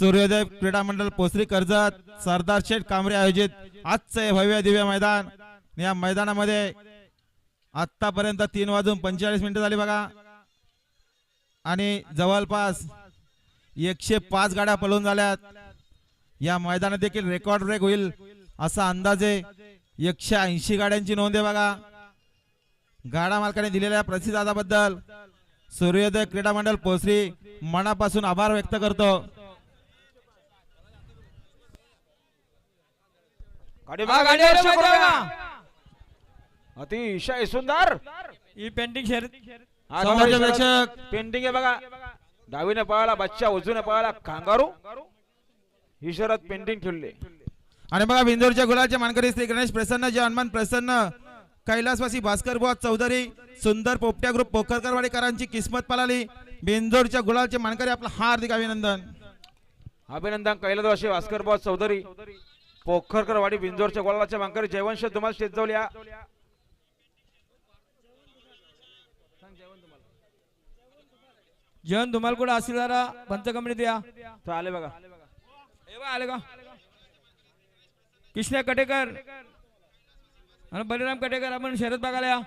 सूर्योदय क्रीडा मंडळ पोसरी कर्जत सरदार शेठ कांबरे आयोजित आजचं हे भव्य दिव्य मैदान। या मैदानामध्ये आतापर्यंत 3:45 झाली बघा आणि जवळपास 105 गाड्या पळून झाल्यात। या मैदानात देखील रेकॉर्ड ब्रेक होईल असा अंदाजे 180 गाड्यांची नोंद आहे बघा। गाडा मालकाने दिलेल्या प्रतिसादाबद्दल सूर्योदय क्रीडा मंडळ पोसरी मनापासून आभार व्यक्त करतो। अतिशय सुंदर ही पेंटिंग शर्यत प्रेक्षक पेंटिंग आहे बघा। डावीने पळाला बच्चा, उजवीने पळाला कांगारू, ही शर्यत पेंटिंग खेळले। आणि बघा बिंदोरच्या गुलालचे मानकरी श्री गणेश प्रसन्न, जय हनुमान प्रसन्न, कैलासवासी भास्कर बुवा चौधरी, सुंदर पोपट्या ग्रुप पोखरकरवाडीकरांची किस्मत पळाली। बिंदोरच्या गुलालचे मानकरी आपलं हार्दिक अभिनंदन। अभिनंदन कैलासवासी भास्कर बुवा चौधरी, पोखरकरवाडी बिंदोरच्या गुलालचे मानकरी जयवंश तुम्हाला स्टेज जाऊया। जन धुमाल कुठे असेल जरा पंच कंपनीत या। तो आले बघा, आले का कृष्ण कटेकर आणि बलिराम कटेकर आपण शर्यत बघायला या।